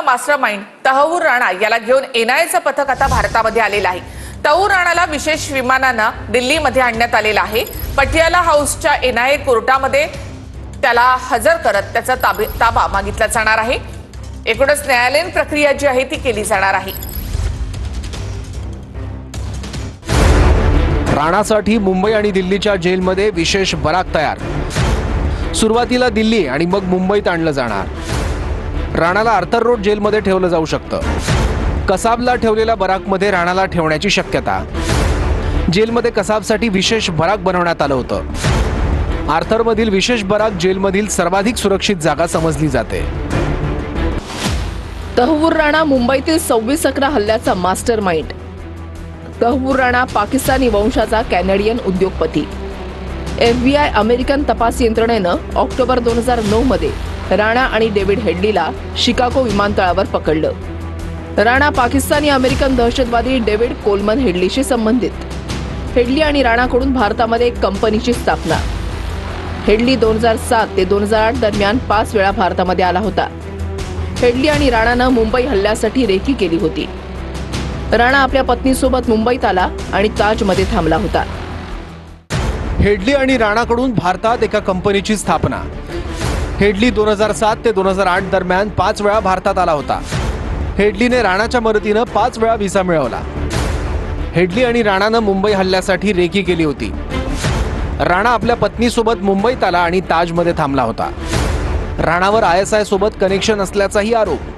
Mastermind Tahawwur Rana याला घेऊन एनआयएचं पथक आता भारतामध्ये आलेलं आहे। तहव्वूर राणाला विशेष विमानानं दिल्लीमध्ये आणण्यात आलेलं आहे। पटियाला हाऊसच्या एनआयए कोर्टामध्ये त्याला हजर करत त्याचा ताबा मागितला जाणार आहे। एकूणच न्यायालयीन प्रक्रिया जी आहे ती केली जाणार आहे। राणासाठी मुंबई आणि दिल्लीच्या जेलमध्ये विशेष बराक तयार। सुरुवातीला दिल्ली आणि मग मुंबईत आणलं जाणार। राणाला आर्थर रोड जेलमध्ये ठेवलं जाऊ शकतं। कसाबला ठेवलेल्या बराकमध्ये राणाला ठेवण्याची शक्यता। जेलमध्ये कसाबसाठी विशेष बराक बनवण्यात आलं होतं। आर्थरमधील विशेष बराक जेलमधील सर्वाधिक सुरक्षित जागा समजली जाते। तहव्वूर राणा मुंबईतील 26/11 हल्ल्याचा मास्टरमाइंड। तहव्वूर राणा पाकिस्तानी वंशाचा कॅनेडियन उद्योगपती। FBI अमेरिकन तपास यंत्रणेनं ऑक्टोबर 2009 मध्ये राणा आणि डेव्हिड हेडलीला शिकागो विमानतळावर पकडलं। राणा पाकिस्तानी अमेरिकन दहशतवादी डेव्हिड कोलमन हेडलीशी संबंधित। हेडली आणि राणाकडून भारतामध्ये एक कंपनीची स्थापना। हेडली 2007 ते 2008 दरम्यान 5 वेळा भारतामध्ये आला होता। हेडली आणि राणानं मुंबई हल्ल्यासाठी रेकी केली होती। राणा आपल्या पत्नीसोबत मुंबईत आला आणि ताजमध्ये थांबला होता। हेडली आणि राणाकडून भारतात एका कंपनीची स्थापना। हेडली 2007 ते 2008 दरम्यान 5 वेळा भारतात आला होता। हेडलीने राणाच्या मदतीनं 5 वेळा व्हिसा मिळवला। हेडली आणि राणानं मुंबई हल्ल्यासाठी रेकी केली होती। राणा आपल्या पत्नीसोबत मुंबईत आला आणि ताजमध्ये थांबला होता। राणावर ISI सोबत कनेक्शन असल्याचाही आरोप।